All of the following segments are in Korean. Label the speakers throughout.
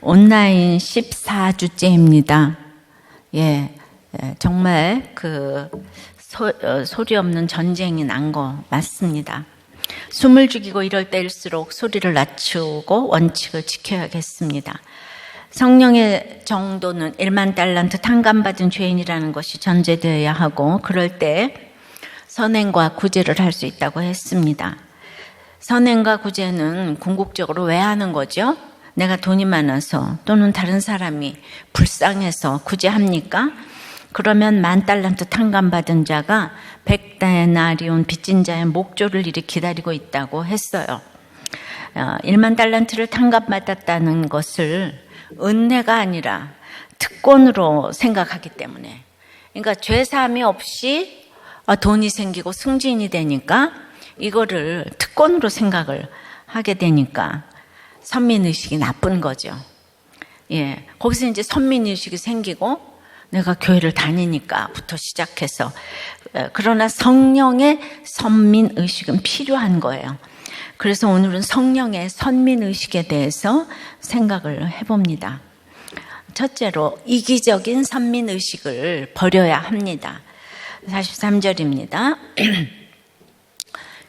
Speaker 1: 온라인 14주째입니다. 정말 소리 없는 전쟁이 난 거 맞습니다. 숨을 죽이고 이럴 때일수록 소리를 낮추고 원칙을 지켜야겠습니다. 성령의 정도는 1만 달란트 탕감받은 죄인이라는 것이 전제되어야 하고, 그럴 때 선행과 구제를 할 수 있다고 했습니다. 선행과 구제는 궁극적으로 왜 하는 거죠? 내가 돈이 많아서 또는 다른 사람이 불쌍해서 구제합니까? 그러면 1만 달란트 탕감받은 자가 100데나리온 빚진 자의 목조를 이리 기다리고 있다고 했어요. 1만 달란트를 탕감받았다는 것을 은혜가 아니라 특권으로 생각하기 때문에, 그러니까 죄사함이 없이 돈이 생기고 승진이 되니까 이거를 특권으로 생각을 하게 되니까 선민의식이 나쁜 거죠. 거기서 이제 선민의식이 생기고 내가 교회를 다니니까부터 시작해서, 그러나 성령의 선민의식은 필요한 거예요. 그래서 오늘은 성령의 선민의식에 대해서 생각을 해봅니다. 첫째로 이기적인 선민의식을 버려야 합니다. 43절입니다.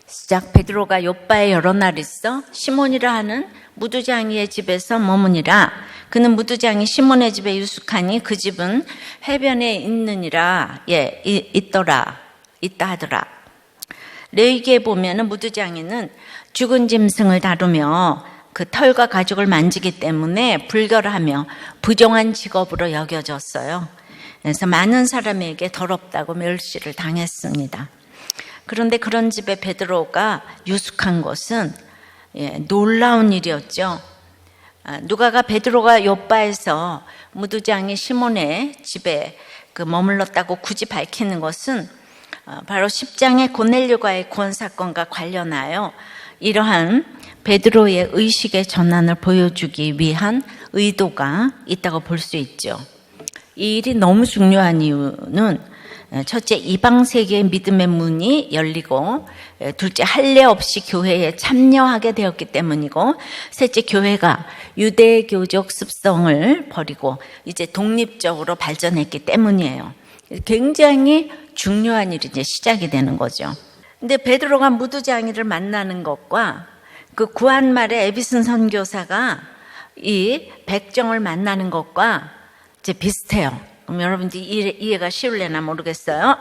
Speaker 1: 시작. 베드로가 욥바에 여러 날 있어 시몬이라 하는 무두장이의 집에서 머무니라. 그는 무두장이 시몬의 집에 유숙하니 그 집은 해변에 있느니라. 있다 하더라. 레위기에 보면은 무두장이는 죽은 짐승을 다루며 그 털과 가죽을 만지기 때문에 불결하며 부정한 직업으로 여겨졌어요. 그래서 많은 사람에게 더럽다고 멸시를 당했습니다. 그런데 그런 집에 베드로가 유숙한 것은 놀라운 일이었죠. 누가가 베드로가 욥바에서 무두장이 시몬의 집에 머물렀다고 굳이 밝히는 것은 바로 10장의 고넬료가의 구원 사건과 관련하여 이러한 베드로의 의식의 전환을 보여주기 위한 의도가 있다고 볼 수 있죠. 이 일이 너무 중요한 이유는 첫째, 이방 세계의 믿음의 문이 열리고, 둘째, 할례 없이 교회에 참여하게 되었기 때문이고, 셋째, 교회가 유대교적 습성을 버리고 이제 독립적으로 발전했기 때문이에요. 굉장히 중요한 일이 이제 시작이 되는 거죠. 근데 베드로가 무두장이를 만나는 것과 그 구한말의 에비슨 선교사가 이 백정을 만나는 것과 이제 비슷해요. 그럼 여러분들이 이해가 쉬울래나 모르겠어요.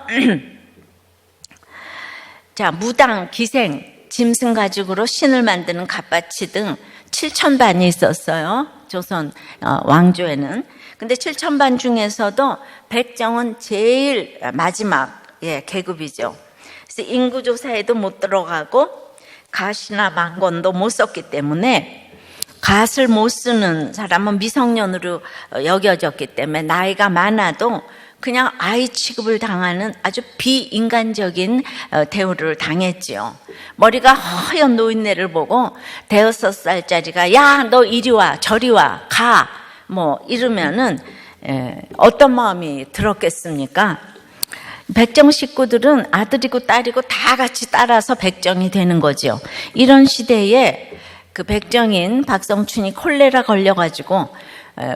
Speaker 1: 자, 무당, 기생, 짐승 가죽으로 신을 만드는 갓바치 등 7,000반이 있었어요. 조선 왕조에는. 근데 7,000반 중에서도 백정은 제일 마지막 계급이죠. 그래서 인구조사에도 못 들어가고 갓이나 망건도 못 썼기 때문에, 갓을 못 쓰는 사람은 미성년으로 여겨졌기 때문에 나이가 많아도 그냥 아이 취급을 당하는 아주 비인간적인 대우를 당했지요. 머리가 허연 노인네를 보고 5살짜리가 야, 너 이리 와, 저리 와, 가, 이러면은 어떤 마음이 들었겠습니까? 백정 식구들은 아들이고 딸이고 다 같이 따라서 백정이 되는 거죠. 이런 시대에 그 백정인 박성춘이 콜레라 걸려가지고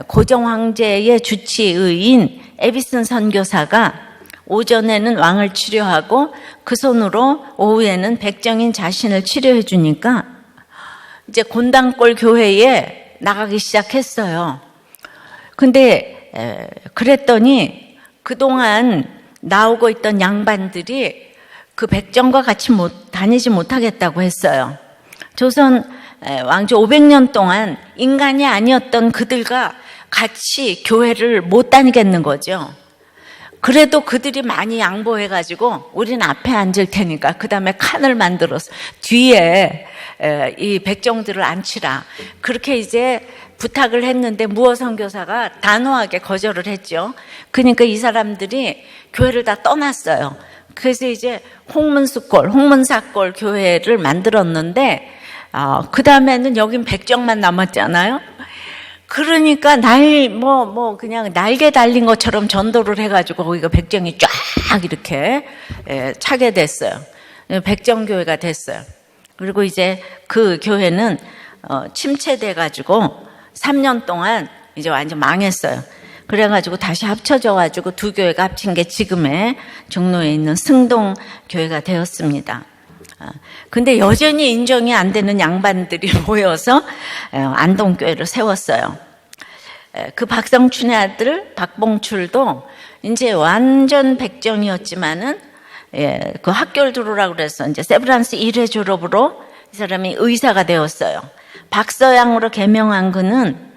Speaker 1: 고정 황제의 주치의인 에비슨 선교사가 오전에는 왕을 치료하고 그 손으로 오후에는 백정인 자신을 치료해 주니까 이제 곤단골 교회에 나가기 시작했어요. 근데 그랬더니 그동안 나오고 있던 양반들이 그 백정과 같이 다니지 못하겠다고 했어요. 조선 왕조 500년 동안 인간이 아니었던 그들과 같이 교회를 못 다니겠는 거죠. 그래도 그들이 많이 양보해가지고 우리는 앞에 앉을 테니까 그 다음에 칸을 만들어서 뒤에 이 백정들을 앉히라, 그렇게 이제 부탁을 했는데 무어 선교사가 단호하게 거절을 했죠. 그러니까 이 사람들이 교회를 다 떠났어요. 그래서 이제 홍문사골 교회를 만들었는데, 그 다음에는 여긴 백정만 남았잖아요. 그러니까 그냥 날개 달린 것처럼 전도를 해가지고 거기가 백정이 쫙 이렇게 차게 됐어요. 백정교회가 됐어요. 그리고 이제 그 교회는 침체돼가지고 3년 동안 이제 완전 망했어요. 그래가지고 다시 합쳐져가지고 두 교회가 합친 게 지금의 종로에 있는 승동 교회가 되었습니다. 근데 여전히 인정이 안 되는 양반들이 모여서 안동교회를 세웠어요. 그 박성춘의 아들 박봉출도 이제 완전 백정이었지만은 그 학교를 들어오라고 그래서 이제 세브란스 1회 졸업으로 이 사람이 의사가 되었어요. 박서양으로 개명한 그는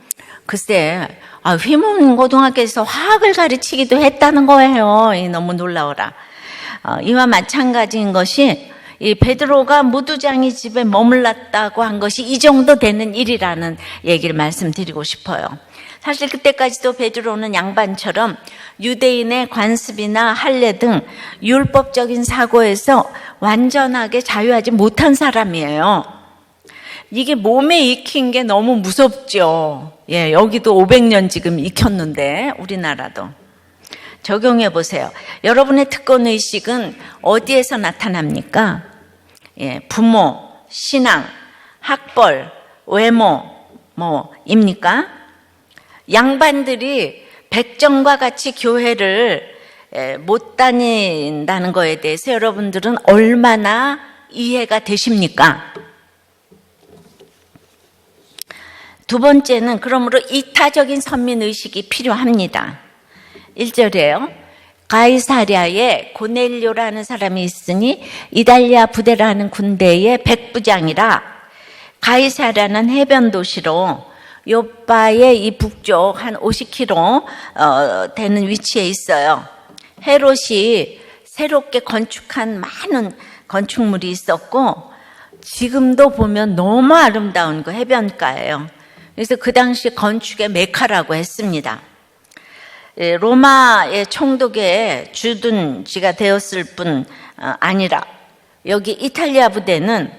Speaker 1: 글쎄 휘문고등학교에서 화학을 가르치기도 했다는 거예요. 너무 놀라워라. 이와 마찬가지인 것이 이 베드로가 무두장이 집에 머물렀다고 한 것이 이 정도 되는 일이라는 얘기를 말씀드리고 싶어요. 사실 그때까지도 베드로는 양반처럼 유대인의 관습이나 할례 등 율법적인 사고에서 완전하게 자유하지 못한 사람이에요. 이게 몸에 익힌 게 너무 무섭죠. 여기도 500년 지금 익혔는데 우리나라도. 적용해 보세요. 여러분의 특권의식은 어디에서 나타납니까? 부모, 신앙, 학벌, 외모, 입니까? 양반들이 백정과 같이 교회를 못 다닌다는 거에 대해서 여러분들은 얼마나 이해가 되십니까? 두 번째는 그러므로 이타적인 선민의식이 필요합니다. 1절에요. 가이사랴에 고넬료라는 사람이 있으니 이달리아 부대라는 군대의 백부장이라. 가이사랴는 해변 도시로 요빠의 이 북쪽 한 50km 되는 위치에 있어요. 헤롯이 새롭게 건축한 많은 건축물이 있었고 지금도 보면 너무 아름다운 그 해변가예요. 그래서 그 당시 건축의 메카라고 했습니다. 로마의 총독의 주둔지가 되었을 뿐 아니라 여기 이탈리아 부대는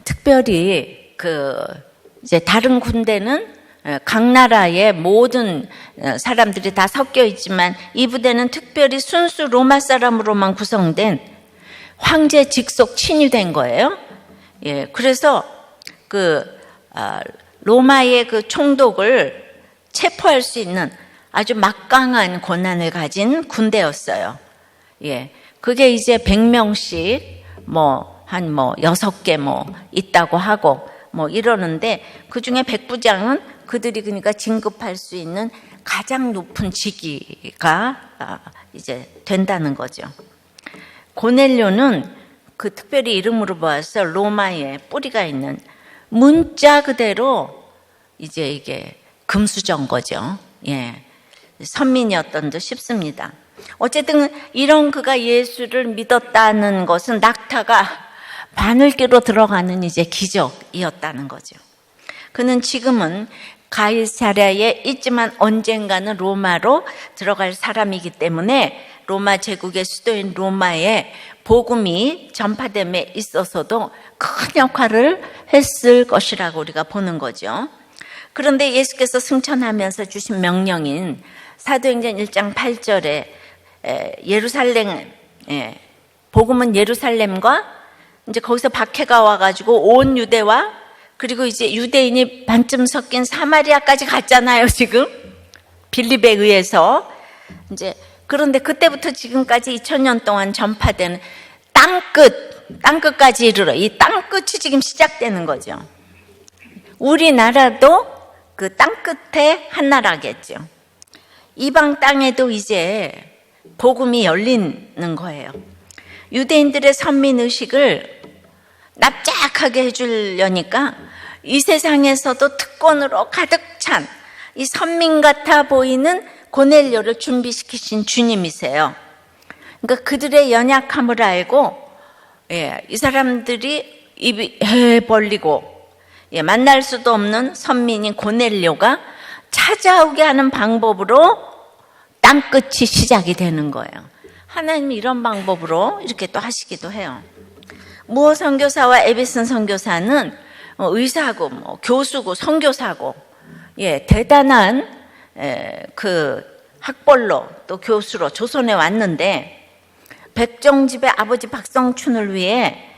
Speaker 1: 특별히 이제 다른 군대는 각 나라의 모든 사람들이 다 섞여 있지만 이 부대는 특별히 순수 로마 사람으로만 구성된 황제 직속 친위된 거예요. 그래서 로마의 그 총독을 체포할 수 있는 아주 막강한 권한을 가진 군대였어요. 그게 이제 100명씩 한 6개 있다고 하고 이러는데 그 중에 백부장은 그들이 그러니까 진급할 수 있는 가장 높은 직위가 이제 된다는 거죠. 고넬료는 그 특별히 이름으로 봐서 로마에 뿌리가 있는 문자 그대로 이제 이게 금수저인 거죠. 선민이었던 듯 싶습니다. 어쨌든 이런 그가 예수를 믿었다는 것은 낙타가 바늘귀로 들어가는 이제 기적이었다는 거죠. 그는 지금은 가이사랴에 있지만 언젠가는 로마로 들어갈 사람이기 때문에 로마 제국의 수도인 로마에 복음이 전파됨에 있어서도 큰 역할을 했을 것이라고 우리가 보는 거죠. 그런데 예수께서 승천하면서 주신 명령인 사도행전 1장 8절에 예루살렘, 복음은 예루살렘과 이제 거기서 박해가 와가지고 온 유대와 그리고 이제 유대인이 반쯤 섞인 사마리아까지 갔잖아요, 지금. 빌립에 의해서. 이제 그런데 그때부터 지금까지 2000년 동안 전파되는 땅끝까지 이르러 이 땅끝이 지금 시작되는 거죠. 우리나라도 그 땅끝에 한 나라겠죠. 이방 땅에도 이제 복음이 열리는 거예요. 유대인들의 선민의식을 납작하게 해주려니까 이 세상에서도 특권으로 가득 찬 이 선민 같아 보이는 고넬료를 준비시키신 주님이세요. 그러니까 그들의 연약함을 알고 이 사람들이 입이 벌리고 만날 수도 없는 선민인 고넬료가 찾아오게 하는 방법으로 땅끝이 시작이 되는 거예요. 하나님이 이런 방법으로 이렇게 또 하시기도 해요. 무어 선교사와 에베슨 선교사는 의사고 교수고 선교사고 대단한 그 학벌로 또 교수로 조선에 왔는데 백정집의 아버지 박성춘을 위해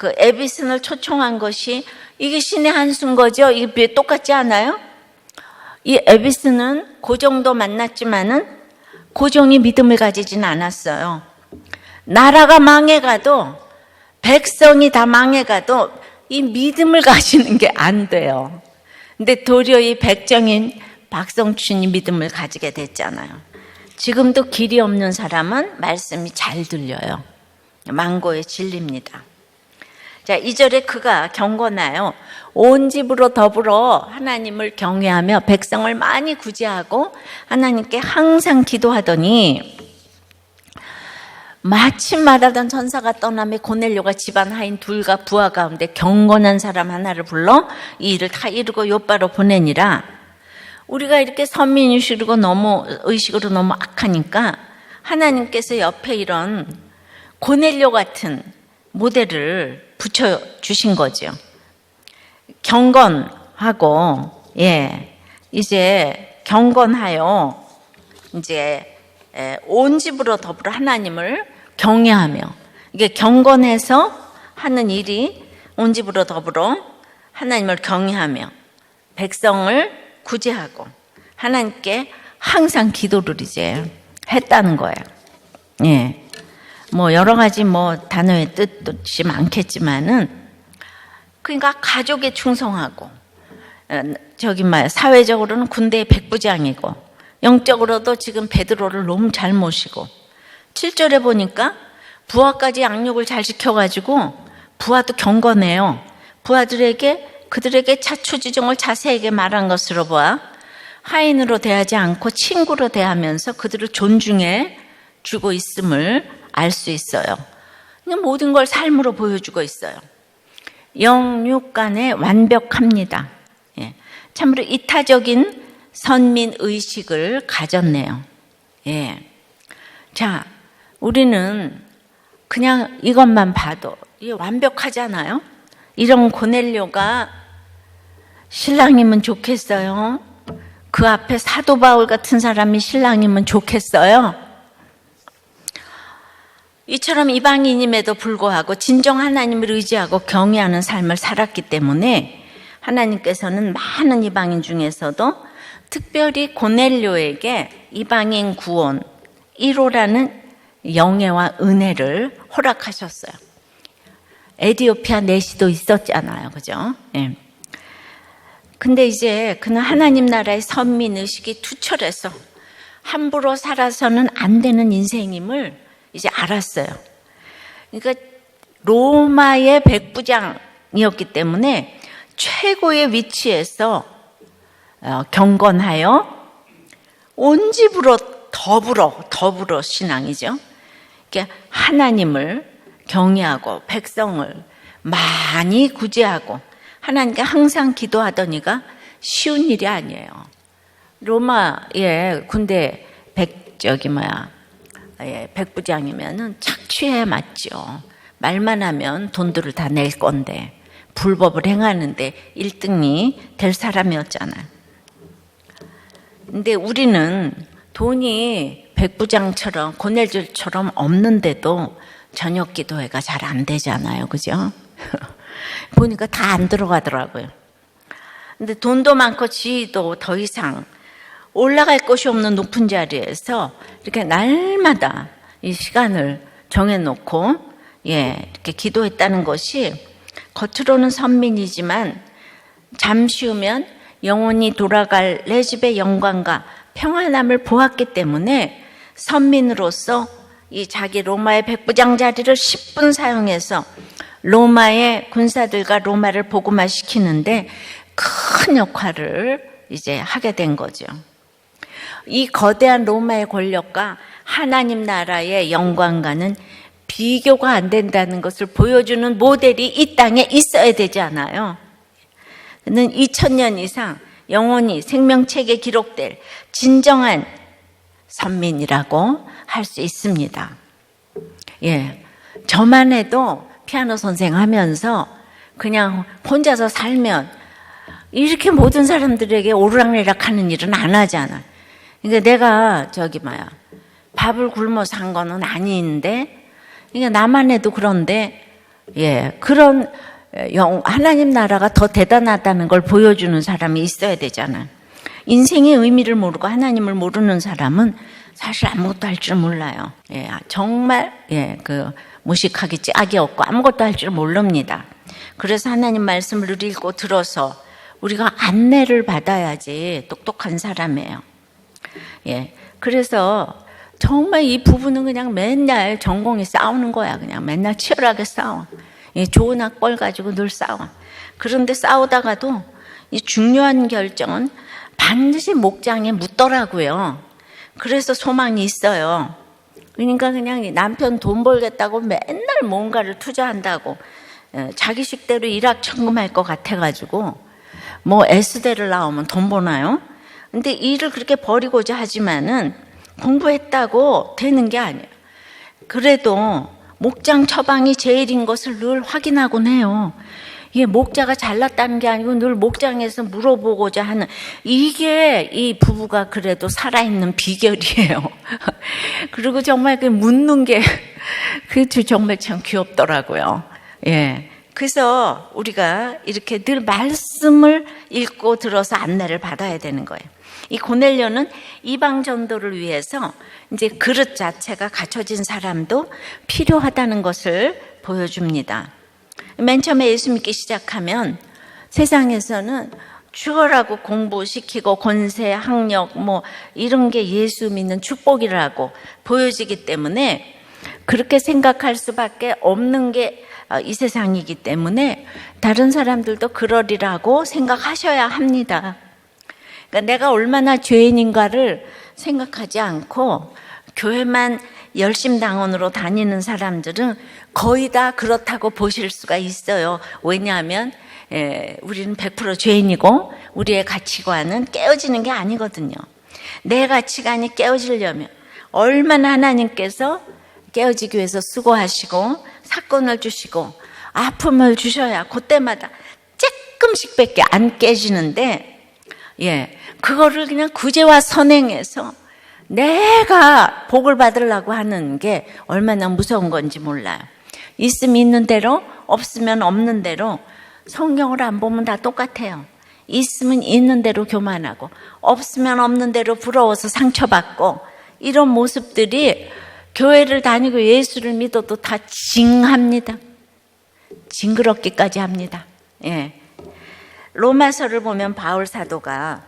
Speaker 1: 그 에비슨을 초청한 것이 이게 신의 한 수인 거죠. 이게 똑같지 않아요? 이 에비슨은 고종도 만났지만은 고종이 믿음을 가지진 않았어요. 나라가 망해가도 백성이 다 망해가도 이 믿음을 가지는 게 안 돼요. 근데 도리어 이 백정인 박성춘이 믿음을 가지게 됐잖아요. 지금도 길이 없는 사람은 말씀이 잘 들려요. 망고의 진리입니다. 자, 2절에 그가 경건하여 온 집으로 더불어 하나님을 경외하며 백성을 많이 구제하고 하나님께 항상 기도하더니 마침 말하던 천사가 떠나며 고넬료가 집안 하인 둘과 부하 가운데 경건한 사람 하나를 불러 이 일을 다 이루고 요바로 보내니라. 우리가 이렇게 선민의식으로 너무 악하니까 하나님께서 옆에 이런 고넬료 같은 모델을 붙여주신 거죠. 경건하고, 이제 경건하여, 이제 온 집으로 더불어 하나님을 경외하며, 이게 경건해서 하는 일이 온 집으로 더불어 하나님을 경외하며 백성을 구제하고 하나님께 항상 기도를 이제 했다는 거예요. 예. 뭐 여러 가지 뭐 단어의 뜻이 많겠지만은 그러니까 가족에 충성하고 사회적으로는 군대의 백부장이고 영적으로도 지금 베드로를 너무 잘 모시고 7절에 보니까 부하까지 양육을 잘 시켜가지고 부하도 경건해요. 부하들에게 그들에게 자초지종을 자세하게 말한 것으로 보아 하인으로 대하지 않고 친구로 대하면서 그들을 존중해 주고 있음을 알 수 있어요. 모든 걸 삶으로 보여주고 있어요. 영육간에 완벽합니다. 예. 참으로 이타적인 선민 의식을 가졌네요. 예. 자, 우리는 그냥 이것만 봐도 이게 완벽하잖아요. 이런 고넬료가 신랑이면 좋겠어요? 그 앞에 사도 바울 같은 사람이 신랑이면 좋겠어요? 이처럼 이방인임에도 불구하고 진정 하나님을 의지하고 경외하는 삶을 살았기 때문에 하나님께서는 많은 이방인 중에서도 특별히 고넬료에게 이방인 구원 1호라는 영예와 은혜를 허락하셨어요. 에디오피아 내시도 있었잖아요. 그죠? 예. 근데 이제 그는 하나님 나라의 선민의식이 투철해서 함부로 살아서는 안 되는 인생임을 이제 알았어요. 그러니까 로마의 백부장이었기 때문에 최고의 위치에서 경건하여 온 집으로 더불어 신앙이죠. 그러니까 하나님을 경외하고 백성을 많이 구제하고 하나님께 항상 기도하더니가 쉬운 일이 아니에요. 로마의 군대 백부장이면은 착취에 맞죠. 말만 하면 돈들을 다 낼 건데 불법을 행하는데 1등이 될 사람이었잖아요. 근데 우리는 돈이 백부장처럼 고넬료처럼 없는데도 저녁 기도회가 잘 안 되잖아요. 그죠? 보니까 다 안 들어가더라고요. 근데 돈도 많고 지위도 더 이상 올라갈 곳이 없는 높은 자리에서 이렇게 날마다 이 시간을 정해놓고 이렇게 기도했다는 것이 겉으로는 선민이지만 잠시 후면 영원히 돌아갈 내 집의 영광과 평안함을 보았기 때문에 선민으로서 이 자기 로마의 백부장 자리를 10분 사용해서 로마의 군사들과 로마를 복음화시키는데 큰 역할을 이제 하게 된 거죠. 이 거대한 로마의 권력과 하나님 나라의 영광과는 비교가 안 된다는 것을 보여주는 모델이 이 땅에 있어야 되지 않아요? 그는 2000년 이상 영원히 생명책에 기록될 진정한 선민이라고 할 수 있습니다. 저만 해도 피아노 선생 하면서 그냥 혼자서 살면 이렇게 모든 사람들에게 오르락내락 하는 일은 안 하잖아. 그러니까 내가 밥을 굶어 산 거는 아닌데, 그러니까 나만 해도 그런데 예, 그런 하나님 나라가 더 대단하다는 걸 보여주는 사람이 있어야 되잖아요. 인생의 의미를 모르고 하나님을 모르는 사람은 사실 아무것도 할 줄 몰라요. 예, 정말 무식하기 짝이 없고 아무것도 할 줄 모릅니다. 그래서 하나님 말씀을 읽고 들어서 우리가 안내를 받아야지 똑똑한 사람이에요. 예, 그래서 정말 이 부부는 그냥 맨날 전공이 싸우는 거야. 그냥 맨날 치열하게 싸워. 예, 좋은 학벌 가지고 늘 싸워. 그런데 싸우다가도 이 중요한 결정은 반드시 목장에 묻더라고요. 그래서 소망이 있어요. 그러니까 그냥 남편 돈 벌겠다고 맨날 뭔가를 투자한다고 자기 식대로 일확천금할 것 같아가지고 뭐 S대를 나오면 돈 버나요? 근데 일을 그렇게 버리고자 하지만은 공부했다고 되는 게 아니에요. 그래도 목장 처방이 제일인 것을 늘 확인하곤 해요. 이게 목자가 잘났다는 게 아니고 늘 목장에서 물어보고자 하는, 이게 이 부부가 그래도 살아있는 비결이에요. 그리고 정말 그 묻는 게 그게 정말 참 귀엽더라고요. 예. 그래서 우리가 이렇게 늘 말씀을 읽고 들어서 안내를 받아야 되는 거예요. 이 고넬료는 이방 전도를 위해서 이제 그릇 자체가 갖춰진 사람도 필요하다는 것을 보여줍니다. 맨 처음에 예수 믿기 시작하면 세상에서는 죽어라고 공부시키고 권세, 학력 뭐 이런 게 예수 믿는 축복이라고 보여지기 때문에 그렇게 생각할 수밖에 없는 게 이 세상이기 때문에 다른 사람들도 그러리라고 생각하셔야 합니다. 그러니까 내가 얼마나 죄인인가를 생각하지 않고 교회만 열심당원으로 다니는 사람들은 거의 다 그렇다고 보실 수가 있어요. 왜냐하면 우리는 100% 죄인이고 우리의 가치관은 깨어지는 게 아니거든요. 내 가치관이 깨어지려면 얼마나 하나님께서 깨어지기 위해서 수고하시고 사건을 주시고 아픔을 주셔야 그때마다 조금씩 밖에 안 깨지는데, 예, 그거를 그냥 구제와 선행해서 내가 복을 받으려고 하는 게 얼마나 무서운 건지 몰라요. 있으면 있는 대로, 없으면 없는 대로. 성경을 안 보면 다 똑같아요. 있으면 있는 대로 교만하고 없으면 없는 대로 부러워서 상처받고, 이런 모습들이 교회를 다니고 예수를 믿어도 다 징합니다. 징그럽기까지 합니다. 예. 로마서를 보면 바울 사도가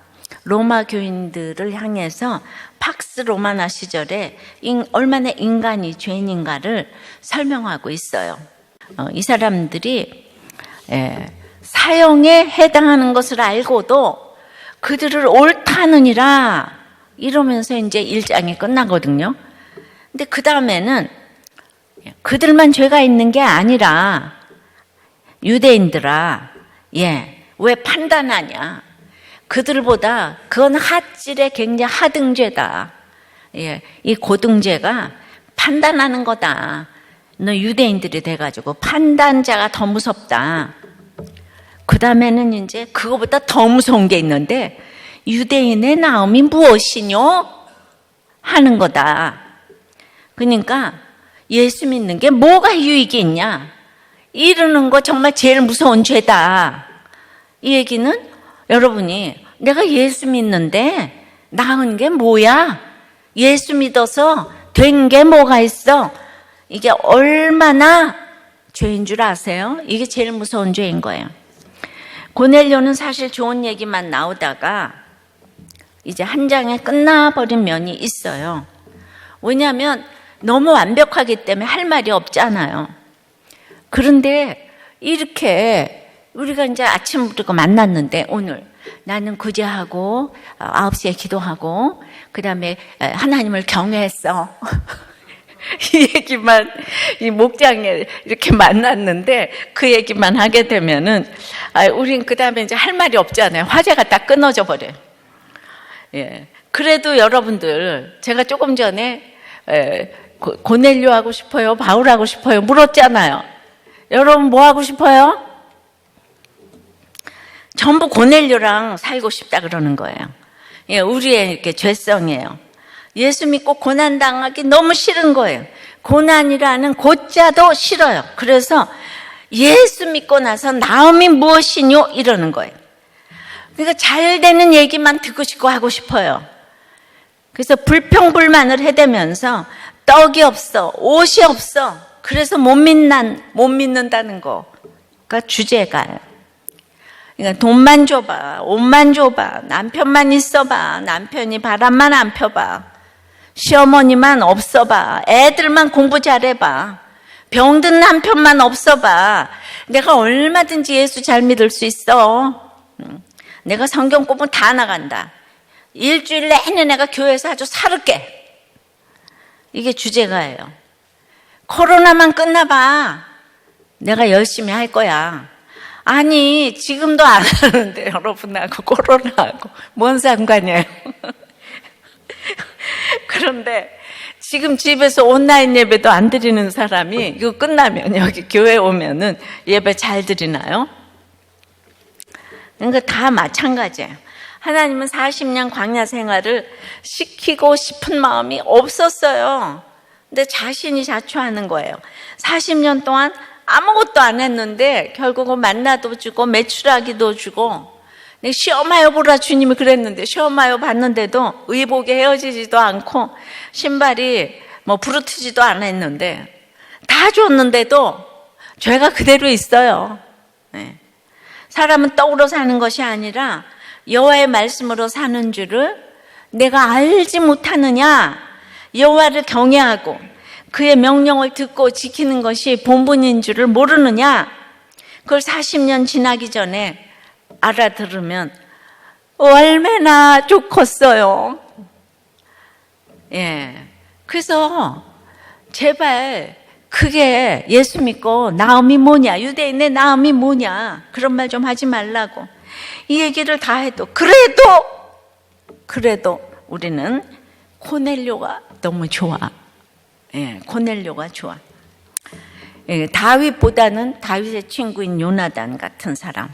Speaker 1: 로마 교인들을 향해서 팍스 로마나 시절에 얼마나 인간이 죄인인가를 설명하고 있어요. 이 사람들이 사형에 해당하는 것을 알고도 그들을 옳다느니라 이러면서 이제 1장이 끝나거든요. 근데 그 다음에는 그들만 죄가 있는 게 아니라 유대인들아, 왜 판단하냐? 그들보다 그건 핫질의 굉장히 하등죄다. 이 고등죄가 판단하는 거다. 너 유대인들이 돼가지고 판단자가 더 무섭다. 그 다음에는 이제 그거보다 더 무서운 게 있는데 유대인의 나음이 무엇이뇨? 하는 거다. 그러니까 예수 믿는 게 뭐가 유익이 있냐? 이러는 거 정말 제일 무서운 죄다. 이 얘기는 여러분이 내가 예수 믿는데 나은 게 뭐야? 예수 믿어서 된 게 뭐가 있어? 이게 얼마나 죄인 줄 아세요? 이게 제일 무서운 죄인 거예요. 고넬료는 사실 좋은 얘기만 나오다가 이제 한 장에 끝나버린 면이 있어요. 왜냐하면 너무 완벽하기 때문에 할 말이 없잖아요. 그런데 이렇게 우리가 이제 아침부터 만났는데 오늘 나는 구제하고 9시에 기도하고 그 다음에 하나님을 경외했어. 이 얘기만 이 목장에 이렇게 만났는데 그 얘기만 하게 되면은 우린 그 다음에 이제 할 말이 없잖아요. 화제가 딱 끊어져 버려요. 예. 그래도 여러분들 제가 조금 전에 고넬료 하고 싶어요? 바울 하고 싶어요? 물었잖아요. 여러분 뭐 하고 싶어요? 전부 고넬료랑 살고 싶다 그러는 거예요. 예, 우리의 이렇게 죄성이에요. 예수 믿고 고난당하기 너무 싫은 거예요. 고난이라는 고자도 싫어요. 그래서 예수 믿고 나서 나음이 무엇이뇨? 이러는 거예요. 그러니까 잘 되는 얘기만 듣고 싶고 하고 싶어요. 그래서 불평불만을 해대면서 떡이 없어, 옷이 없어. 그래서 못 믿는다는 거가 주제가요. 그러니까 돈만 줘봐, 옷만 줘봐, 남편만 있어봐, 남편이 바람만 안 펴봐, 시어머니만 없어봐, 애들만 공부 잘해봐, 병든 남편만 없어봐. 내가 얼마든지 예수 잘 믿을 수 있어. 내가 성경 공부 다 나간다. 일주일 내내 내가 교회에서 아주 살을게. 이게 주제가예요. 코로나만 끝나봐. 내가 열심히 할 거야. 아니, 지금도 안 하는데 여러분하고 코로나하고 뭔 상관이에요? 그런데 지금 집에서 온라인 예배도 안 드리는 사람이 이거 끝나면 여기 교회 오면은 예배 잘 드리나요? 그러니까 다 마찬가지예요. 하나님은 40년 광야 생활을 시키고 싶은 마음이 없었어요. 근데 자신이 자초하는 거예요. 40년 동안 아무것도 안 했는데 결국은 만나도 주고 메추라기도 주고, 시험하여 보라 주님이 그랬는데 시험하여 봤는데도 의복에 헤어지지도 않고 신발이 부르트지도 않았는데 다 줬는데도 죄가 그대로 있어요. 네. 사람은 떡으로 사는 것이 아니라 여호와의 말씀으로 사는 줄을 내가 알지 못하느냐? 여호와를 경외하고 그의 명령을 듣고 지키는 것이 본분인 줄을 모르느냐? 그걸 40년 지나기 전에 알아들으면 얼마나 좋겠어요. 예. 그래서 제발 그게 예수 믿고 나음이 뭐냐, 유대인의 나음이 뭐냐, 그런 말 좀 하지 말라고. 이 얘기를 다 해도 그래도 우리는 고넬료가 너무 좋아. 예, 고넬료가 좋아. 예, 다윗보다는 다윗의 친구인 요나단 같은 사람,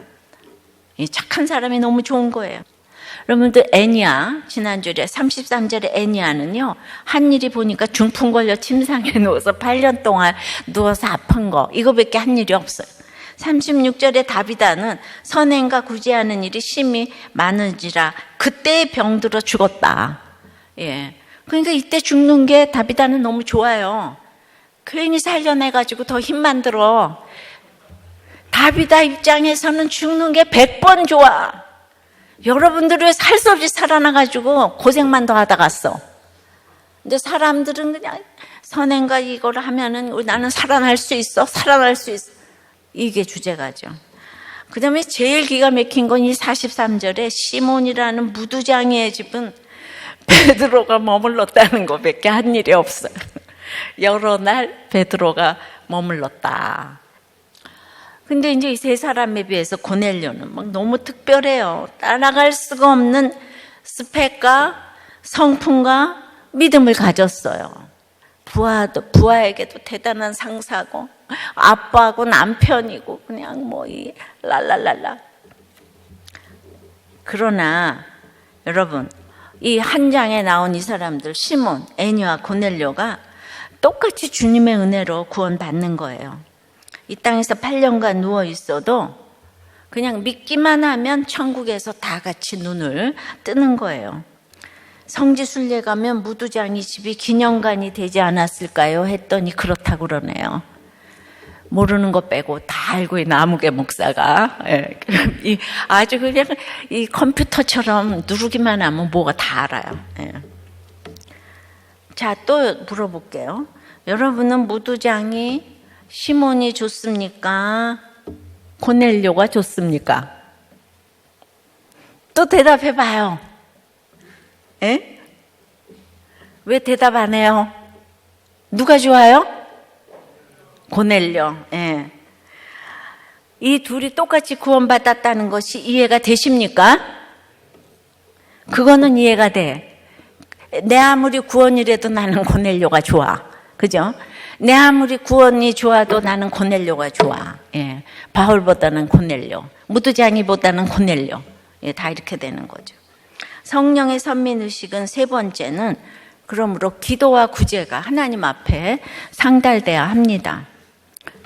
Speaker 1: 착한 사람이 너무 좋은 거예요. 여러분들 애니야, 지난주에 33절에 애니야는요, 한 일이 보니까 중풍 걸려 침상에 누워서 8년 동안 누워서 아픈 거, 이거밖에 한 일이 없어요. 36절에 다비다는 선행과 구제하는 일이 심히 많은지라 그때 병들어 죽었다. 예. 그러니까 이때 죽는 게 다비다는 너무 좋아요. 괜히 살려내가지고 더 힘만 들어. 다비다 입장에서는 죽는 게 100번 좋아. 여러분들 왜 살 수 없이 살아나가지고 고생만 더 하다 갔어. 근데 사람들은 그냥 선행과 이걸 하면은 나는 살아날 수 있어. 이게 주제가죠. 그 다음에 제일 기가 막힌 건 이 43절에 시몬이라는 무두장이의 집은 베드로가 머물렀다는 것밖에 한 일이 없어요. 여러 날 베드로가 머물렀다. 근데 이제 이 세 사람에 비해서 고넬료는 막 너무 특별해요. 따라갈 수가 없는 스펙과 성품과 믿음을 가졌어요. 부하에게도 대단한 상사고, 아빠고 남편이고, 그냥 랄랄랄라. 그러나 여러분, 이 한 장에 나온 이 사람들, 시몬, 애니와 고넬료가 똑같이 주님의 은혜로 구원받는 거예요. 이 땅에서 8년간 누워 있어도 그냥 믿기만 하면 천국에서 다 같이 눈을 뜨는 거예요. 성지순례 가면 무두장이 집이 기념관이 되지 않았을까요? 했더니 그렇다고 그러네요. 모르는 거 빼고 다 알고 있는 아무개 목사가, 예, 아주 그냥 이 컴퓨터처럼 누르기만 하면 뭐가 다 알아요. 예. 자, 또 물어볼게요. 여러분은 무두장이 시몬이 좋습니까? 고넬료가 좋습니까? 또 대답해봐요. 에? 왜 대답 안 해요? 누가 좋아요? 고넬료. 예. 이 둘이 똑같이 구원받았다는 것이 이해가 되십니까? 그거는 이해가 돼. 내 아무리 구원이라도 나는 고넬료가 좋아. 그죠? 내 아무리 구원이 좋아도 나는 고넬료가 좋아. 예. 바울보다는 고넬료, 무두장이보다는 고넬료. 예, 다 이렇게 되는 거죠. 성령의 선민의식은 세 번째는 그러므로 기도와 구제가 하나님 앞에 상달돼야 합니다.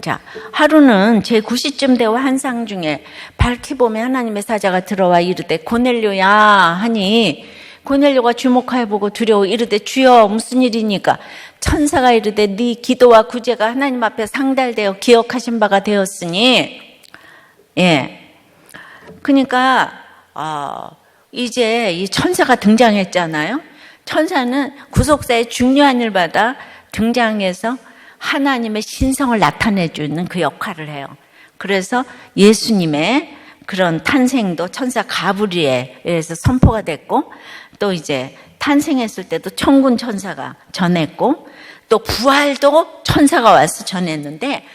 Speaker 1: 자, 하루는 제9시쯤 되어 환상 중에 밝히 보면 하나님의 사자가 들어와 이르되 고넬료야 하니 고넬료가 주목하여 보고 두려워 이르되 주여 무슨 일이니까? 천사가 이르되 네 기도와 구제가 하나님 앞에 상달되어 기억하신 바가 되었으니, 그러니까 이제 이 천사가 등장했잖아요. 천사는 구속사의 중요한 일 받아 등장해서 하나님의 신성을 나타내주는 그 역할을 해요. 그래서 예수님의 그런 탄생도 천사 가브리엘에 의해서 선포가 됐고, 또 이제 탄생했을 때도 천군 천사가 전했고, 또 부활도 천사가 와서 전했는데,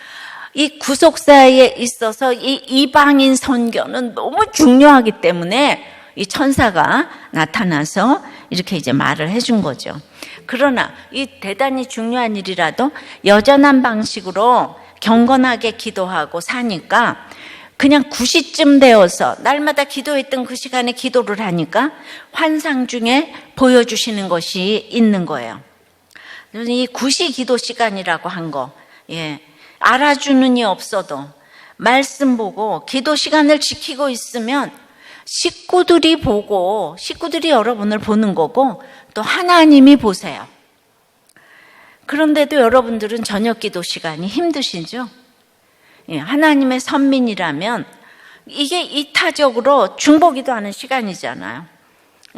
Speaker 1: 이 구속사에 있어서 이 이방인 선교는 너무 중요하기 때문에 이 천사가 나타나서 이렇게 이제 말을 해준 거죠. 그러나 이 대단히 중요한 일이라도 여전한 방식으로 경건하게 기도하고 사니까 그냥 9시쯤 되어서 날마다 기도했던 그 시간에 기도를 하니까 환상 중에 보여주시는 것이 있는 거예요. 이 9시 기도 시간이라고 한 거, 알아주는 이 없어도 말씀 보고 기도 시간을 지키고 있으면 식구들이 보고, 식구들이 여러분을 보는 거고 또 하나님이 보세요. 그런데도 여러분들은 저녁 기도 시간이 힘드시죠? 하나님의 선민이라면 이게 이타적으로 중보기도 하는 시간이잖아요.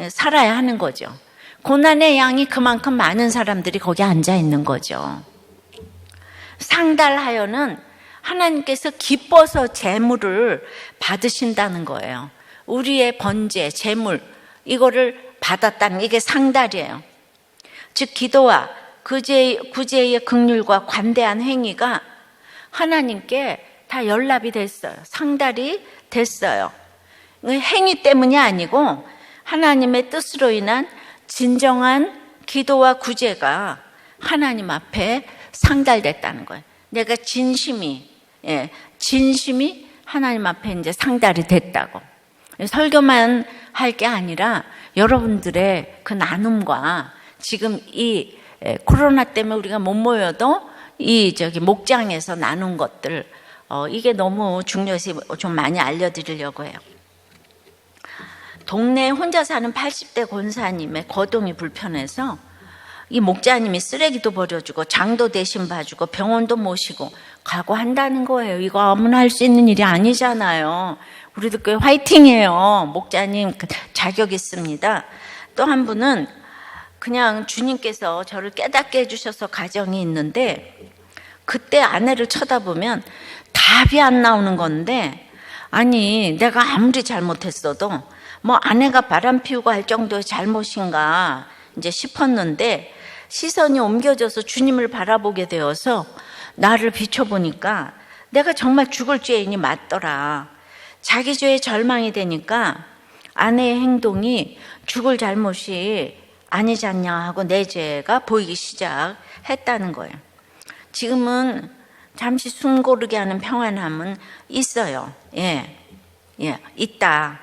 Speaker 1: 살아야 하는 거죠. 고난의 양이 그만큼 많은 사람들이 거기 앉아 있는 거죠. 상달하여는 하나님께서 기뻐서 제물을 받으신다는 거예요. 우리의 번제, 제물, 이거를 받았다는 이게 상달이에요. 즉 기도와 구제의 긍휼과 관대한 행위가 하나님께 다 연락이 됐어요. 상달이 됐어요. 행위 때문이 아니고 하나님의 뜻으로 인한 진정한 기도와 구제가 하나님 앞에 상달됐다는 거예요. 내가 진심이 하나님 앞에 이제 상달이 됐다고. 설교만 할 게 아니라 여러분들의 그 나눔과 지금 이 코로나 때문에 우리가 못 모여도 목장에서 나눈 것들, 이게 너무 중요해서 좀 많이 알려드리려고 해요. 동네에 혼자 사는 80대 권사님의 거동이 불편해서 이 목자님이 쓰레기도 버려주고 장도 대신 봐주고 병원도 모시고 가고 한다는 거예요. 이거 아무나 할 수 있는 일이 아니잖아요. 우리도 꽤 화이팅해요. 목자님 자격 있습니다. 또 한 분은 그냥 주님께서 저를 깨닫게 해주셔서 가정이 있는데 그때 아내를 쳐다보면 답이 안 나오는 건데, 아니 내가 아무리 잘못했어도 뭐 아내가 바람 피우고 할 정도의 잘못인가 이제 싶었는데 시선이 옮겨져서 주님을 바라보게 되어서 나를 비춰보니까 내가 정말 죽을 죄인이 맞더라. 자기 죄에 절망이 되니까 아내의 행동이 죽을 잘못이 아니지 않냐 하고 내 죄가 보이기 시작했다는 거예요. 지금은 잠시 숨 고르게 하는 평안함은 있어요. 있다.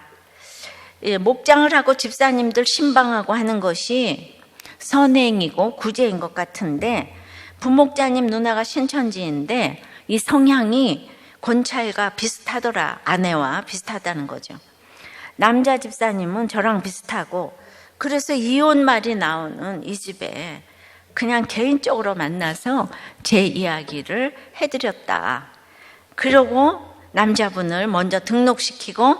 Speaker 1: 목장을 하고 집사님들 신방하고 하는 것이 선행이고 구제인 것 같은데, 부목자님 누나가 신천지인데 이 성향이 권찰과 비슷하더라. 아내와 비슷하다는 거죠. 남자 집사님은 저랑 비슷하고, 그래서 이혼 말이 나오는 이 집에 그냥 개인적으로 만나서 제 이야기를 해드렸다. 그러고 남자분을 먼저 등록시키고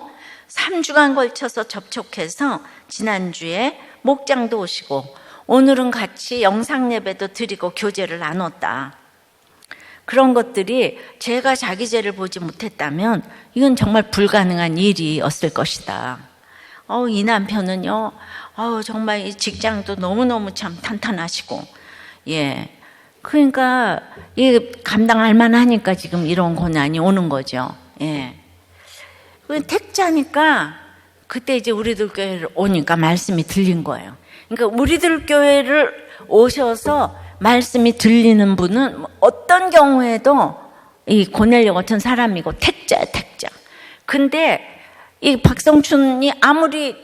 Speaker 1: 3주간 걸쳐서 접촉해서 지난주에 목장도 오시고 오늘은 같이 영상 예배도 드리고 교제를 나눴다. 그런 것들이 제가 자기 죄를 보지 못했다면 이건 정말 불가능한 일이었을 것이다. 이 남편은요, 정말 이 직장도 너무너무 참 탄탄하시고, 그러니까 이 감당할 만하니까 지금 이런 고난이 오는 거죠. 택자니까 그때 이제 우리들 교회를 오니까 말씀이 들린 거예요. 그러니까 우리들 교회를 오셔서 말씀이 들리는 분은 어떤 경우에도 이 고넬료 같은 사람이고 택자야, 택자. 근데 이 박성춘이 아무리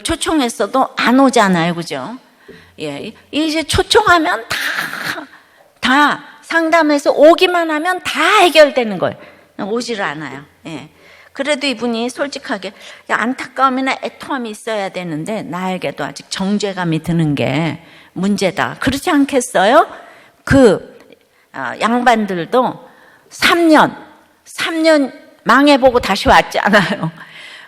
Speaker 1: 초청했어도 안 오잖아요, 그죠? 이제 초청하면 다 상담해서 오기만 하면 다 해결되는 거예요. 오지를 않아요. 예. 그래도 이분이 솔직하게 안타까움이나 애통함이 있어야 되는데 나에게도 아직 정죄감이 드는 게 문제다. 그렇지 않겠어요? 양반들도 3년 망해보고 다시 왔잖아요.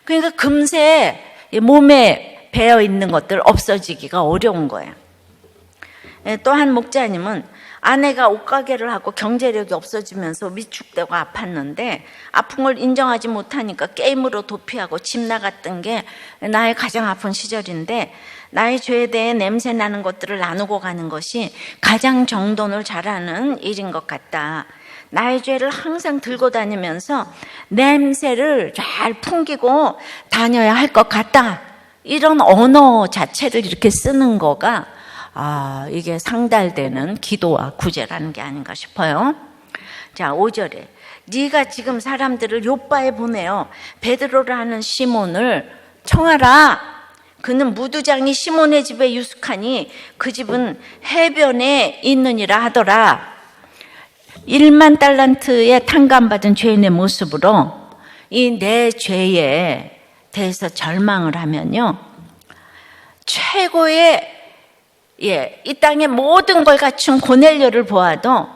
Speaker 1: 그러니까 금세 몸에 배어 있는 것들 없어지기가 어려운 거예요. 또 한 목자님은 아내가 옷가게를 하고 경제력이 없어지면서 위축되고 아팠는데 아픈 걸 인정하지 못하니까 게임으로 도피하고 집 나갔던 게 나의 가장 아픈 시절인데 나의 죄에 대해 냄새 나는 것들을 나누고 가는 것이 가장 정돈을 잘하는 일인 것 같다. 나의 죄를 항상 들고 다니면서 냄새를 잘 풍기고 다녀야 할 것 같다. 이런 언어 자체를 이렇게 쓰는 거가 이게 상달되는 기도와 구제라는 게 아닌가 싶어요. 자, 5절에 네가 지금 사람들을 요바에 보내어 베드로를 하는 시몬을 청하라. 그는 무두장이 시몬의 집에 유숙하니 그 집은 해변에 있느니라 하더라. 1만 달란트의 탕감받은 죄인의 모습으로 이 내 죄에 대해서 절망을 하면요, 최고의 이 땅의 모든 걸 갖춘 고넬료를 보아도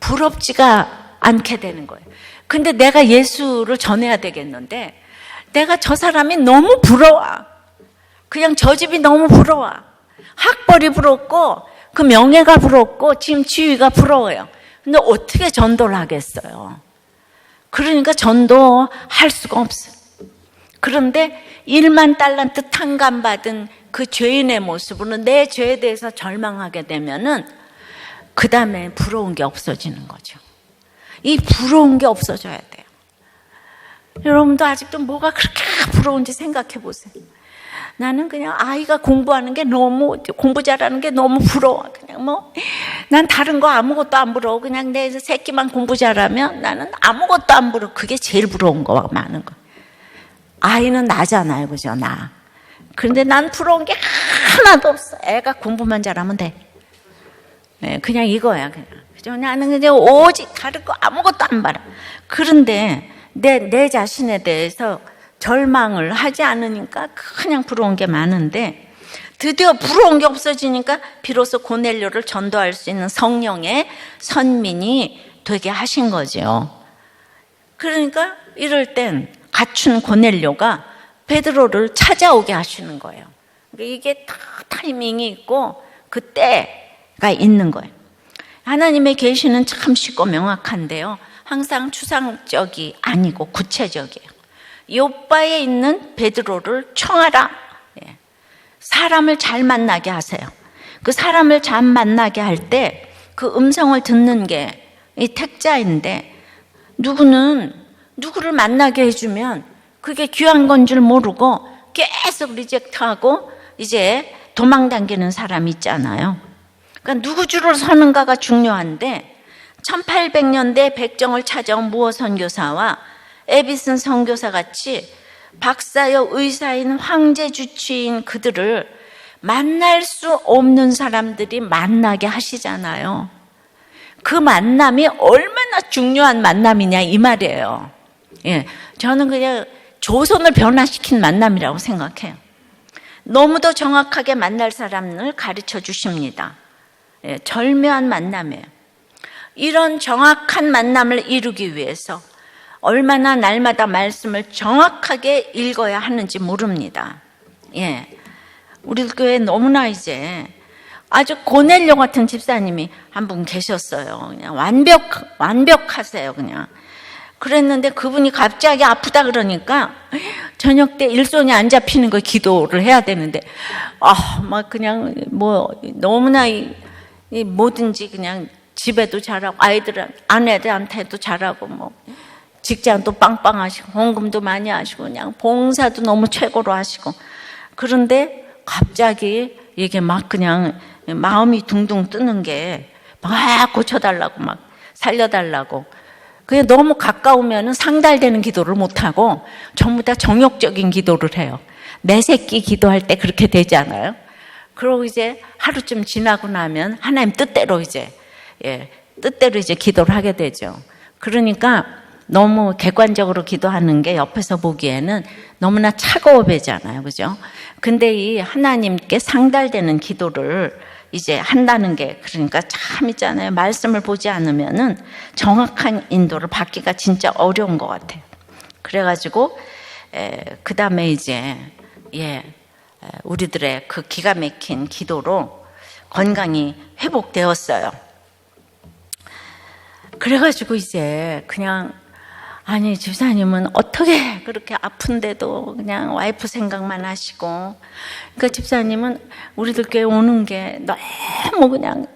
Speaker 1: 부럽지가 않게 되는 거예요. 근데 내가 예수를 전해야 되겠는데 내가 저 사람이 너무 부러워. 그냥 저 집이 너무 부러워. 학벌이 부럽고 그 명예가 부럽고 지금 지위가 부러워요. 근데 어떻게 전도를 하겠어요? 그러니까 전도할 수가 없어요. 그런데 1만 달란트 탕감받은 그 죄인의 모습으로 내 죄에 대해서 절망하게 되면은 그 다음에 부러운 게 없어지는 거죠. 이 부러운 게 없어져야 돼요. 여러분도 아직도 뭐가 그렇게 부러운지 생각해 보세요. 나는 그냥 아이가 공부하는 게 공부 잘하는 게 너무 부러워. 그냥 난 다른 거 아무것도 안 부러워. 그냥 내 새끼만 공부 잘하면 나는 아무것도 안 부러워. 그게 제일 부러운 거 많은 거. 아이는 나잖아요, 그죠? 나. 그런데 난 부러운 게 하나도 없어. 애가 공부만 잘하면 돼. 네, 그냥 이거야, 그냥. 그죠? 나는 그냥 오직 다른 거 아무것도 안 봐라. 그런데 내 자신에 대해서 절망을 하지 않으니까 그냥 부러운 게 많은데 드디어 부러운 게 없어지니까 비로소 고넬료를 전도할 수 있는 성령의 선민이 되게 하신 거죠. 그러니까 이럴 땐 갖춘 고넬료가 베드로를 찾아오게 하시는 거예요. 이게 다 타이밍이 있고 그때가 있는 거예요. 하나님의 계시는 참 쉽고 명확한데요, 항상 추상적이 아니고 구체적이에요. 요바에 있는 베드로를 청하라. 사람을 잘 만나게 하세요. 그 사람을 잘 만나게 할 때 그 음성을 듣는 게 이 택자인데, 누구를 만나게 해주면 그게 귀한 건 줄 모르고 계속 리젝트하고 이제 도망당기는 사람이 있잖아요. 그러니까 누구 줄을 서는가가 중요한데 1800년대 백정을 찾아온 무어 선교사와 에비슨 선교사 같이 박사여 의사인 황제 주치인 그들을 만날 수 없는 사람들이 만나게 하시잖아요. 그 만남이 얼마나 중요한 만남이냐 이 말이에요. 저는 그냥 조선을 변화시킨 만남이라고 생각해요. 너무도 정확하게 만날 사람을 가르쳐 주십니다. 절묘한 만남이에요. 이런 정확한 만남을 이루기 위해서 얼마나 날마다 말씀을 정확하게 읽어야 하는지 모릅니다. 우리 교회에 너무나 이제 아주 고넬료 같은 집사님이 한 분 계셨어요. 그냥 완벽하세요, 그냥. 그랬는데 그분이 갑자기 아프다 그러니까 저녁 때 일손이 안 잡히는 거 기도를 해야 되는데, 막 그냥 너무나 뭐든지 그냥 집에도 잘하고 아내들한테도 잘하고 직장도 빵빵하시고 헌금도 많이 하시고 그냥 봉사도 너무 최고로 하시고, 그런데 갑자기 이게 막 그냥 마음이 둥둥 뜨는 게 막 고쳐달라고 막 살려달라고, 그게 너무 가까우면 상달되는 기도를 못하고 전부 다 정욕적인 기도를 해요. 내 새끼 기도할 때 그렇게 되지 않아요? 그러고 이제 하루쯤 지나고 나면 하나님 뜻대로 이제 뜻대로 이제 기도를 하게 되죠. 그러니까 너무 객관적으로 기도하는 게 옆에서 보기에는 너무나 차가워 보이잖아요. 그죠? 근데 이 하나님께 상달되는 기도를 이제 한다는 게, 그러니까 참 있잖아요. 말씀을 보지 않으면은 정확한 인도를 받기가 진짜 어려운 것 같아요. 그래가지고, 그 다음에 이제, 우리들의 그 기가 막힌 기도로 건강이 회복되었어요. 그래가지고 이제 그냥, 아니, 집사님은 어떻게 그렇게 아픈데도 그냥 와이프 생각만 하시고, 그러니까 집사님은 우리들 교회 오는 게 너무 그냥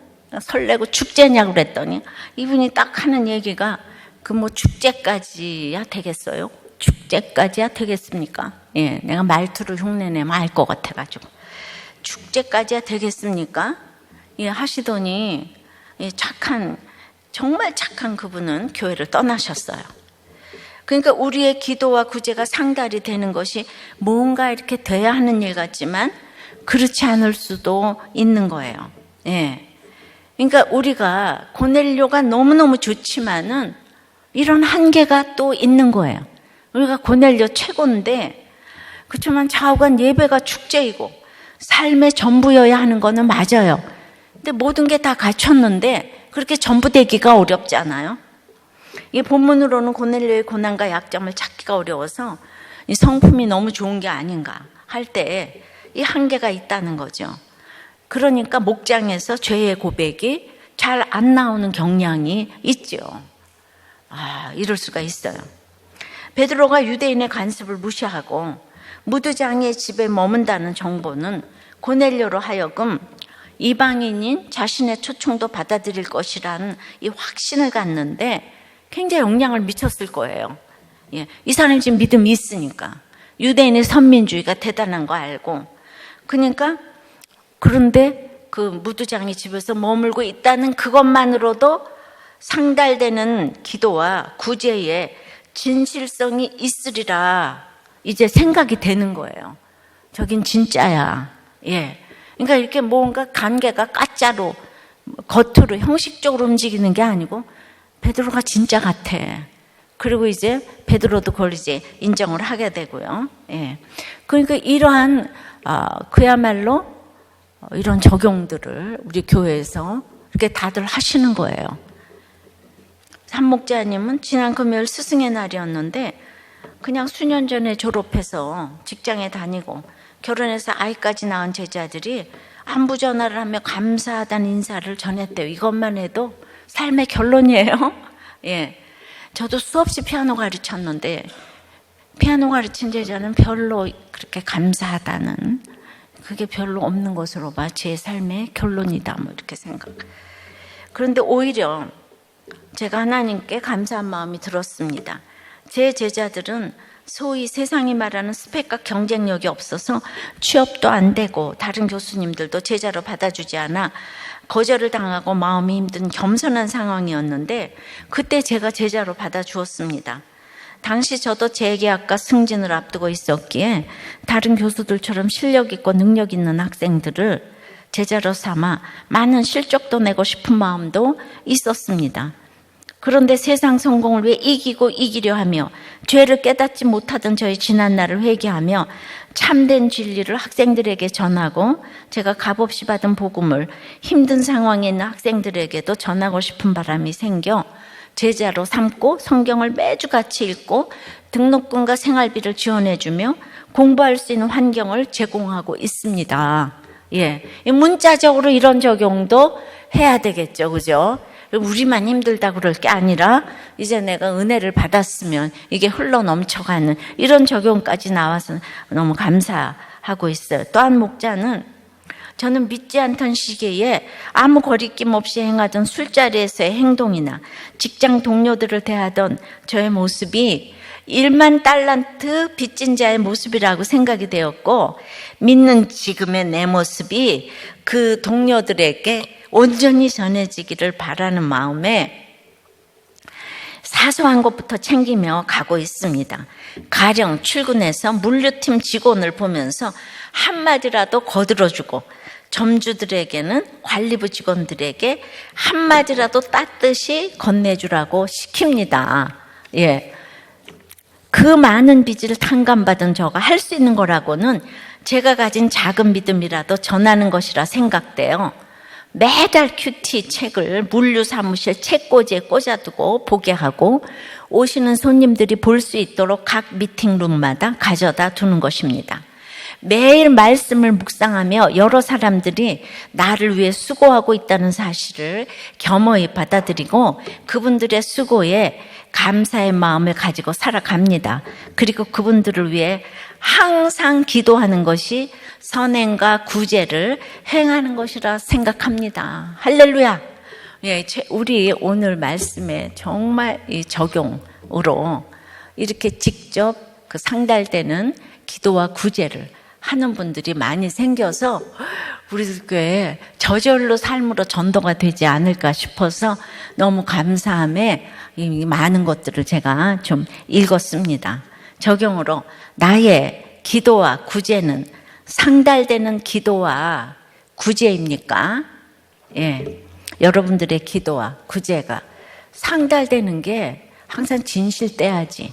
Speaker 1: 설레고 축제냐고 그랬더니 이분이 딱 하는 얘기가 그 뭐 축제까지야 되겠어요? 축제까지야 되겠습니까? 예, 내가 말투를 흉내내면 알 것 같아가지고. 축제까지야 되겠습니까? 예, 하시더니, 예, 정말 착한 그분은 교회를 떠나셨어요. 그러니까 우리의 기도와 구제가 상달이 되는 것이 뭔가 이렇게 돼야 하는 일 같지만 그렇지 않을 수도 있는 거예요. 예. 그러니까 우리가 고넬료가 너무너무 좋지만은 이런 한계가 또 있는 거예요. 우리가 고넬료 최고인데, 그렇지만 좌우간 예배가 축제이고 삶의 전부여야 하는 거는 맞아요. 근데 모든 게 다 갖췄는데 그렇게 전부 되기가 어렵지 않아요? 이 본문으로는 고넬료의 고난과 약점을 찾기가 어려워서 이 성품이 너무 좋은 게 아닌가 할 때 이 한계가 있다는 거죠. 그러니까 목장에서 죄의 고백이 잘 안 나오는 경향이 있죠. 이럴 수가 있어요. 베드로가 유대인의 간섭을 무시하고 무드장의 집에 머문다는 정보는 고넬료로 하여금 이방인인 자신의 초청도 받아들일 것이라는 이 확신을 갖는데 굉장히 영향을 미쳤을 거예요. 예, 이 사람이 지금 믿음이 있으니까. 유대인의 선민주의가 대단한 거 알고. 그러니까, 그런데 그 무두장의 집에서 머물고 있다는 그것만으로도 상달되는 기도와 구제에 진실성이 있으리라 이제 생각이 되는 거예요. 저긴 진짜야. 예. 그러니까 이렇게 뭔가 관계가 가짜로 겉으로 형식적으로 움직이는 게 아니고 베드로가 진짜 같아. 그리고 이제 베드로도 그걸 이제 인정을 하게 되고요. 예. 그러니까 이러한 그야말로 이런 적용들을 우리 교회에서 이렇게 다들 하시는 거예요. 삼목자님은 지난 금요일 스승의 날이었는데 그냥 수년 전에 졸업해서 직장에 다니고 결혼해서 아이까지 낳은 제자들이 안부 전화를 하며 감사하다는 인사를 전했대요. 이것만 해도 삶의 결론이에요. 예, 저도 수없이 피아노 가르쳤는데 피아노 가르친 제자는 별로 그렇게 감사하다는 그게 별로 없는 것으로 봐. 제 삶의 결론이다 뭐 이렇게 생각. 그런데 오히려 제가 하나님께 감사한 마음이 들었습니다. 제 제자들은 소위 세상이 말하는 스펙과 경쟁력이 없어서 취업도 안 되고 다른 교수님들도 제자로 받아주지 않아 거절을 당하고 마음이 힘든 겸손한 상황이었는데 그때 제가 제자로 받아주었습니다. 당시 저도 재계약과 승진을 앞두고 있었기에 다른 교수들처럼 실력 있고 능력 있는 학생들을 제자로 삼아 많은 실적도 내고 싶은 마음도 있었습니다. 그런데 세상 성공을 왜 이기려 하며 죄를 깨닫지 못하던 저의 지난날을 회개하며 참된 진리를 학생들에게 전하고 제가 값없이 받은 복음을 힘든 상황에 있는 학생들에게도 전하고 싶은 바람이 생겨 제자로 삼고 성경을 매주 같이 읽고 등록금과 생활비를 지원해주며 공부할 수 있는 환경을 제공하고 있습니다. 예, 문자적으로 이런 적용도 해야 되겠죠, 그죠? 우리만 힘들다 그럴 게 아니라 이제 내가 은혜를 받았으면 이게 흘러 넘쳐가는 이런 적용까지 나와서 너무 감사하고 있어요. 또 한 목자는 저는 믿지 않던 시기에 아무 거리낌 없이 행하던 술자리에서의 행동이나 직장 동료들을 대하던 저의 모습이 1만 달란트 빚진 자의 모습이라고 생각이 되었고 믿는 지금의 내 모습이 그 동료들에게 온전히 전해지기를 바라는 마음에 사소한 것부터 챙기며 가고 있습니다. 가령 출근해서 물류팀 직원을 보면서 한마디라도 거들어주고 점주들에게는 관리부 직원들에게 한마디라도 따뜻이 건네주라고 시킵니다. 예. 그 많은 빚을 탕감받은 저가 할 수 있는 거라고는 제가 가진 작은 믿음이라도 전하는 것이라 생각돼요. 매달 큐티 책을 물류 사무실 책꽂이에 꽂아두고 보게 하고 오시는 손님들이 볼 수 있도록 각 미팅룸마다 가져다 두는 것입니다. 매일 말씀을 묵상하며 여러 사람들이 나를 위해 수고하고 있다는 사실을 겸허히 받아들이고 그분들의 수고에 감사의 마음을 가지고 살아갑니다. 그리고 그분들을 위해 항상 기도하는 것이 선행과 구제를 행하는 것이라 생각합니다. 할렐루야! 예, 우리 오늘 말씀에 정말 이 적용으로 이렇게 직접 그 상달되는 기도와 구제를 하는 분들이 많이 생겨서 우리들 교회에 저절로 삶으로 전도가 되지 않을까 싶어서 너무 감사함에 이 많은 것들을 제가 좀 읽었습니다. 적용으로 나의 기도와 구제는 상달되는 기도와 구제입니까? 예. 여러분들의 기도와 구제가 상달되는 게 항상 진실돼야지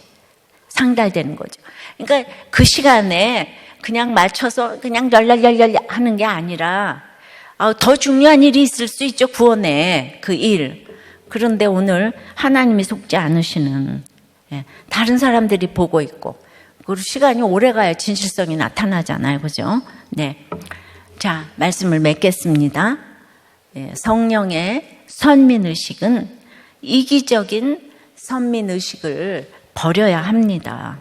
Speaker 1: 상달되는 거죠. 그러니까 그 시간에 그냥 맞춰서 그냥 열렬 하는 게 아니라 더 중요한 일이 있을 수 있죠. 구원에 그 일. 그런데 오늘 하나님이 속지 않으시는 다른 사람들이 보고 있고 그리고 시간이 오래 가야 진실성이 나타나잖아요. 그죠? 네. 자, 말씀을 맺겠습니다. 성령의 선민의식은 이기적인 선민의식을 버려야 합니다.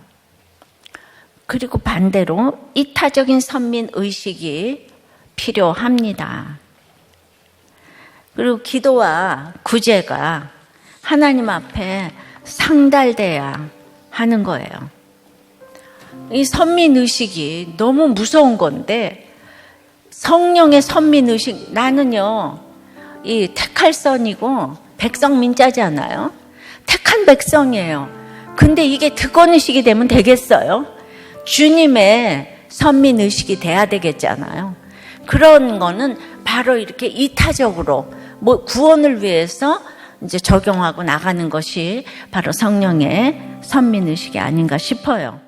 Speaker 1: 그리고 반대로 이타적인 선민의식이 필요합니다. 그리고 기도와 구제가 하나님 앞에 상달돼야 하는 거예요. 이 선민의식이 너무 무서운 건데 성령의 선민의식, 나는요 이 택할선이고 백성민자잖아요. 택한 백성이에요. 근데 이게 득권의식이 되면 되겠어요? 주님의 선민의식이 돼야 되겠잖아요. 그런 거는 바로 이렇게 이타적으로 구원을 위해서 이제 적용하고 나가는 것이 바로 성령의 선민의식이 아닌가 싶어요.